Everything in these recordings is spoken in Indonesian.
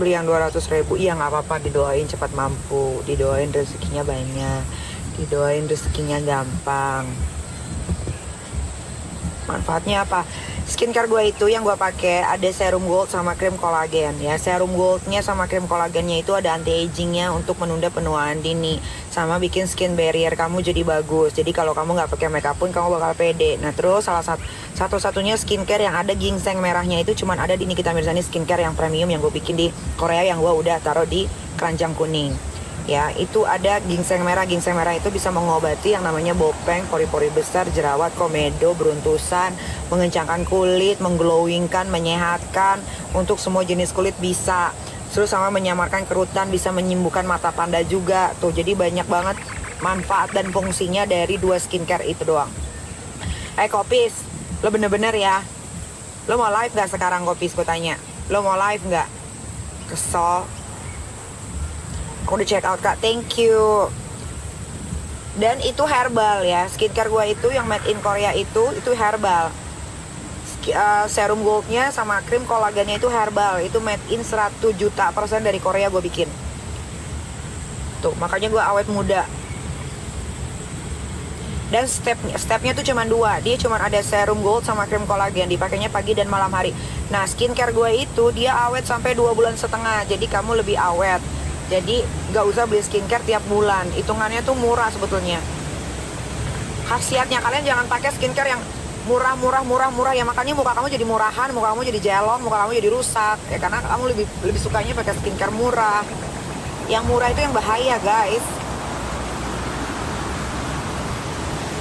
beli yang 200.000. Iya nggak apa-apa, didoain cepat mampu, didoain rezekinya banyak, didoain rezekinya gampang. Manfaatnya apa? Skincare gue itu yang gue pakai ada serum gold sama krim kolagen ya. Serum goldnya sama krim kolagennya itu ada anti agingnya untuk menunda penuaan dini, sama bikin skin barrier kamu jadi bagus. Jadi kalau kamu nggak pakai makeup pun kamu bakal pede. Nah terus salah satu-satunya skincare yang ada ginseng merahnya itu cuman ada di Nikita Mirzani skincare yang premium yang gue bikin di Korea, yang gue udah taruh di keranjang kuning. Ya, itu ada ginseng merah. Ginseng merah itu bisa mengobati yang namanya bopeng, pori-pori besar, jerawat, komedo, beruntusan, mengencangkan kulit, mengglowingkan, menyehatkan untuk semua jenis kulit bisa. Terus sama menyamarkan kerutan, bisa menyembuhkan mata panda juga. Tuh, jadi banyak banget manfaat dan fungsinya dari dua skincare itu doang. Kopis, lo bener-bener ya. Lo mau live gak sekarang, Kopis? Gue tanya. Lo mau live gak? Kesel. Aku udah check out, Kak, thank you. Dan itu herbal ya, skincare gue itu yang made in Korea itu herbal. Serum goldnya sama krim kolagennya itu herbal. Itu made in 100 juta % dari Korea gue bikin. Tuh, makanya gue awet muda. Dan stepnya tuh cuma 2. Dia cuma ada serum gold sama krim kolagen, dipakainya pagi dan malam hari. Nah, skincare gue itu dia awet sampai 2,5 bulan. Jadi kamu lebih awet. Jadi gak usah beli skincare tiap bulan. Hitungannya tuh murah sebetulnya. Khasiatnya kalian jangan pakai skincare yang murah ya, makanya muka kamu jadi murahan, muka kamu jadi jelong, muka kamu jadi rusak ya, karena kamu lebih sukanya pakai skincare murah. Yang murah itu yang bahaya, guys.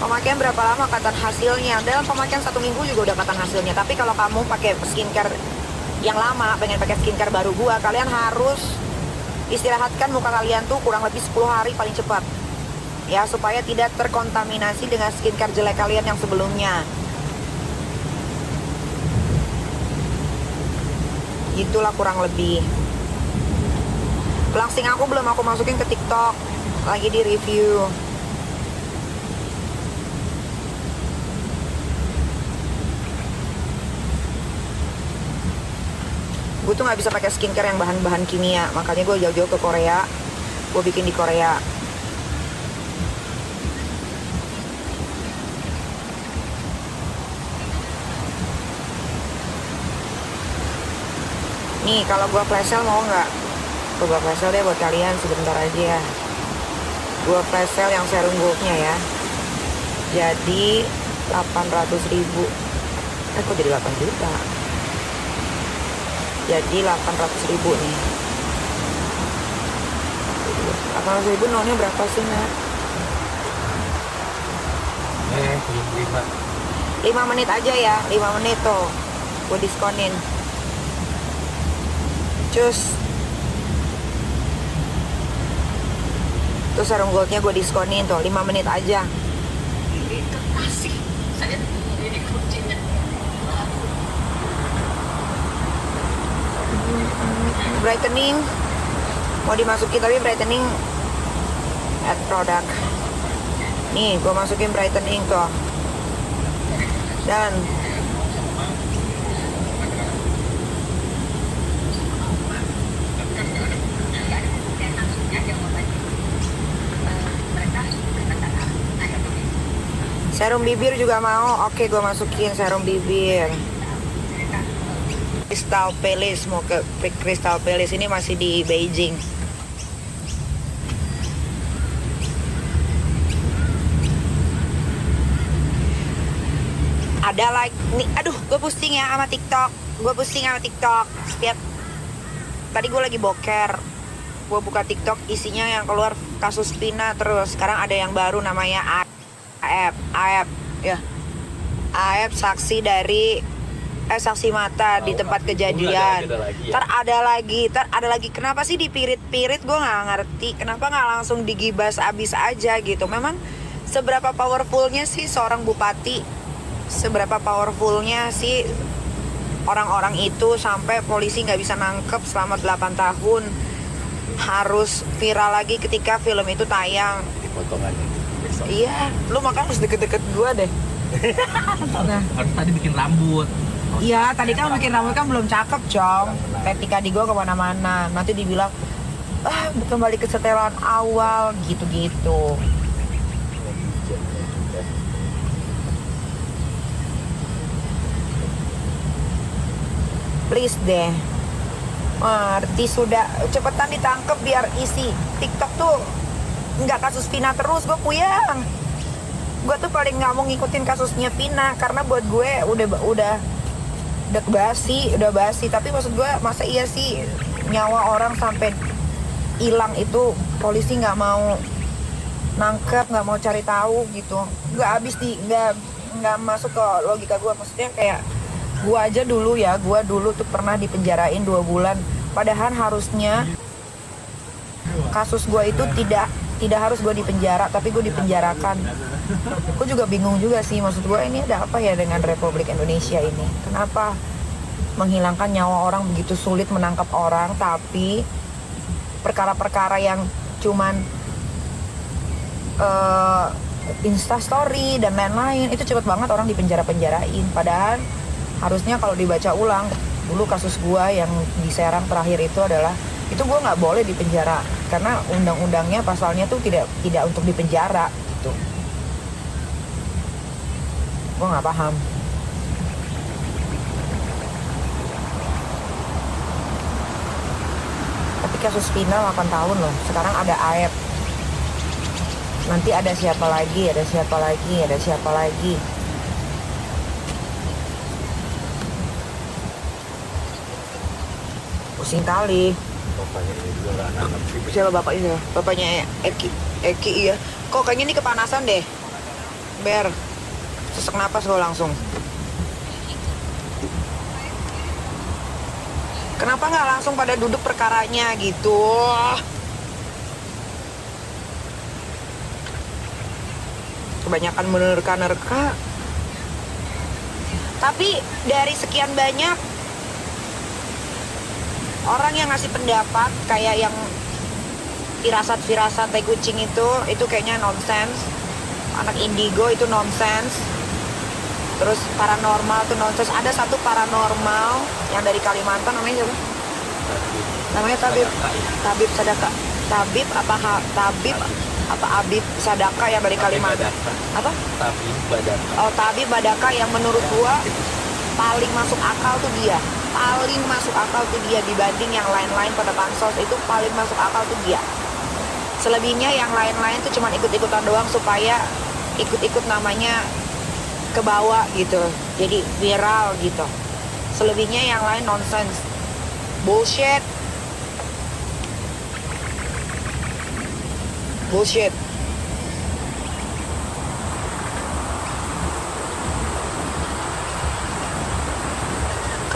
Pemakaian berapa lama kelihatan hasilnya? Dalam pemakaian 1 minggu juga udah kelihatan hasilnya. Tapi kalau kamu pakai skincare yang lama, pengen pakai skincare baru gua, kalian harus istirahatkan muka kalian tuh kurang lebih 10 hari paling cepat ya, supaya tidak terkontaminasi dengan skincare jelek kalian yang sebelumnya. Itulah kurang lebih. Pelangsing aku belum aku masukin ke TikTok, lagi di review. Gue tuh nggak bisa pakai skincare yang bahan-bahan kimia, makanya gue jauh-jauh ke Korea, gue bikin di Korea. Nih kalau gue flash sale mau nggak? Gue flash sale deh buat kalian sebentar aja ya. Gue flash sale yang serum goldnya ya. Jadi 800.000. Kok jadi 8 juta? Jadi 800.000 nih. 800.000 nolnya berapa sih, Nak? 5 menit aja ya, 5 menit tuh gue diskonin. Cus. Tuh serum goldnya gue diskonin tuh, 5 menit aja. Kasih saya ini kuncinya. Brightening mau dimasukin, tapi brightening add product. Nih gue masukin brightening tuh. Dan serum bibir juga mau. Oke, gue masukin serum bibir. Crystal Palace, mau ke Crystal Palace, ini masih di Beijing. Ada like nih, aduh, gue pusing ya sama TikTok. Setiap tadi gue lagi boker, gue buka TikTok, isinya yang keluar kasus Vina terus. Sekarang ada yang baru namanya AF ya. AF saksi dari saksi mata di tempat kejadian. Ntar ada lagi. Kenapa sih dipirit-pirit? Gue nggak ngerti. Kenapa nggak langsung digibas abis aja gitu? Memang seberapa powerfulnya sih seorang bupati? Seberapa powerfulnya sih orang-orang itu sampai polisi nggak bisa nangkep selama 8 tahun? Harus viral lagi ketika film itu tayang. Potongannya. Iya, lu makanya harus deket-deket gue deh. Nah, harus tadi bikin rambut. Iya, tadi kan bikin rambut kan belum cakep, Cong. Ketika di gua kemana-mana, nanti dibilang, kembali ke setelan awal, gitu-gitu. Please deh. Ngerti sudah, cepetan ditangkep biar isi TikTok tuh nggak kasus Vina terus, gue puyeng. Gue tuh paling nggak mau ngikutin kasusnya Vina karena buat gue udah basi, tapi maksud gue masa iya sih nyawa orang sampai hilang itu polisi nggak mau nangkep, nggak mau cari tahu gitu. Nggak masuk ke logika gue. Maksudnya kayak gue aja dulu tuh pernah dipenjarain 2 bulan, padahal harusnya kasus gue itu tidak harus gue dipenjara, tapi gue dipenjarakan. Gue juga bingung juga sih, maksud gue ini ada apa ya dengan Republik Indonesia ini? Kenapa menghilangkan nyawa orang begitu sulit menangkap orang, tapi perkara-perkara yang cuman Instastory dan lain-lain itu cepet banget orang dipenjarain. Padahal harusnya kalau dibaca ulang, dulu kasus gue yang di Serang terakhir itu adalah itu gue nggak boleh dipenjara karena undang-undangnya pasalnya tuh tidak untuk dipenjara gitu. Gue nggak paham. Tapi kasus Vina 8 tahun loh. Sekarang ada Aep. Nanti ada siapa lagi. Pusing kali. Bapaknya ini juga nggak nangkep sih. Siapa bapaknya? Bapaknya Eki iya. Kok kayaknya ini kepanasan deh. Ber. Sesak napas gue langsung. Kenapa nggak langsung pada duduk perkaranya gitu? Kebanyakan menerka-nerka. Tapi dari sekian banyak orang yang ngasih pendapat kayak yang firasat tai kucing itu kayaknya nonsens. Anak indigo itu nonsens. Terus paranormal itu nonsens. Ada satu paranormal yang dari Kalimantan, namanya siapa? Namanya Tabib Sadaka. Tabib apa Abib Sadaka yang dari Kalimantan? Apa? Tabib Badaka. Oh, Tabib Badaka yang menurut gua paling masuk akal tuh dia. Paling masuk akal tuh dia dibanding yang lain-lain pada pansos, itu paling masuk akal tuh dia. Selebihnya yang lain-lain tuh cuma ikut-ikutan doang supaya ikut-ikut namanya ke bawah gitu, jadi viral gitu. Selebihnya yang lain nonsens, bullshit.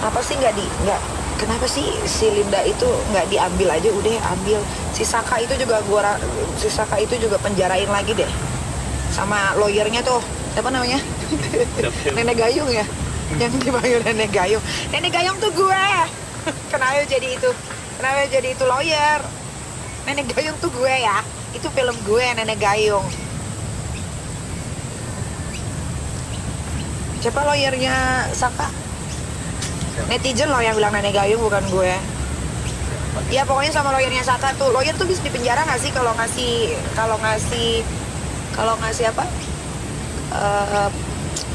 Kenapa sih si Linda itu nggak diambil aja, udah ambil. Si Saka itu juga penjarain lagi deh, sama lawyernya tuh, apa namanya? Nenek Gayung ya, yang dipanggil Nenek Gayung. Nenek Gayung tuh gue. Kenapa jadi itu lawyer? Nenek Gayung tuh gue ya. Itu film gue, Nenek Gayung. Siapa lawyernya Saka? Netizen loh yang bilang Nenek Gayung, bukan gue. Ya pokoknya sama lawyernya Saka tuh. Lawyer tuh bisa dipenjara nggak sih kalau ngasih apa?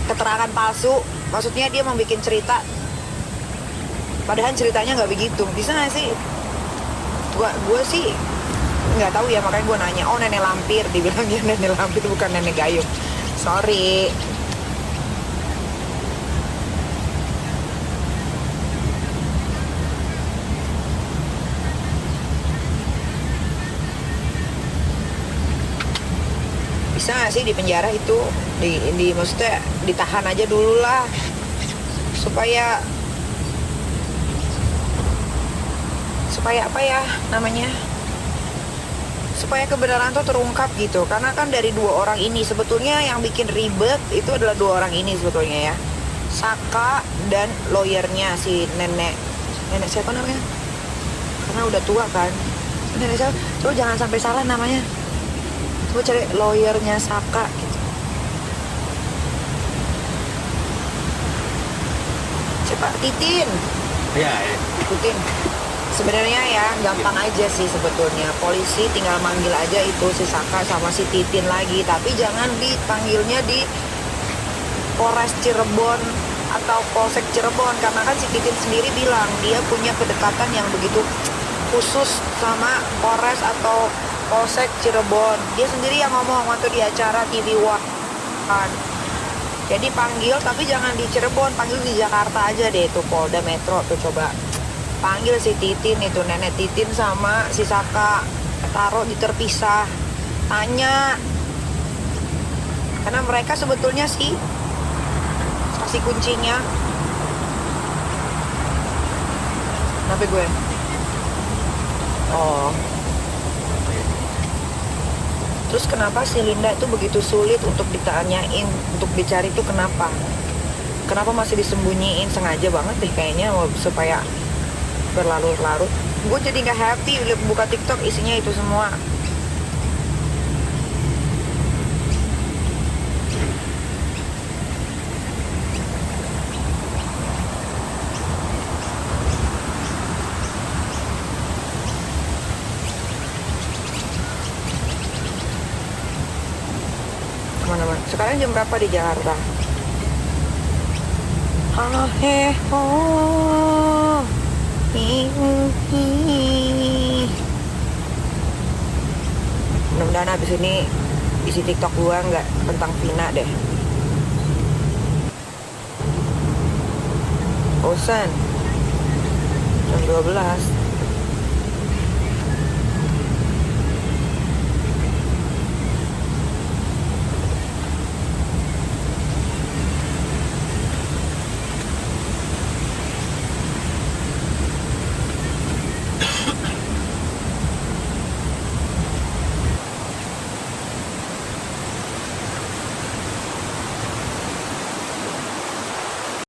Keterangan palsu. Maksudnya dia mau bikin cerita, padahal ceritanya nggak begitu. Bisa nggak sih? Gue sih nggak tahu ya, makanya gue nanya. Oh, nenek lampir, dibilangnya nenek lampir bukan Nenek Gayung. Sorry. Bisa nggak sih di penjara itu maksudnya ditahan aja dulu lah supaya apa ya namanya, supaya kebenaran tuh terungkap gitu. Karena kan dari 2 orang ini sebetulnya yang bikin ribet itu adalah 2 orang ini sebetulnya ya, Saka dan lawyernya si nenek siapa namanya, karena udah tua kan. Nenek siapa? Coba jangan sampai salah namanya. Coba cari lawyernya Saka gitu. Pak Titin. Ya, ya. Ikutin. Sebenarnya ya gampang aja sih sebetulnya. Polisi tinggal manggil aja itu si Saka sama si Titin lagi. Tapi jangan dipanggilnya di Polres Cirebon atau Polsek Cirebon. Karena kan si Titin sendiri bilang dia punya kedekatan yang begitu khusus sama Polres atau Polsek Cirebon. Dia sendiri yang ngomong waktu di acara TV One. Jadi panggil tapi jangan di Cirebon, panggil di Jakarta aja deh itu Polda Metro tuh coba. Panggil si Titin itu, nenek Titin sama si Saka, taruh di terpisah. Tanya. Karena mereka sebetulnya sih kasih kuncinya. Kenapa gue? Oh. Terus kenapa si Linda itu begitu sulit untuk ditanyain, untuk dicari itu kenapa? Kenapa masih disembunyiin? Sengaja banget deh kayaknya supaya berlarut-larut. Gue jadi gak happy buka TikTok isinya itu semua. Kemana-mana. Sekarang jam berapa di Jakarta? Mudah-mudahan habis ini isi TikTok gua nggak tentang Vina deh. Bosan. Jam 12.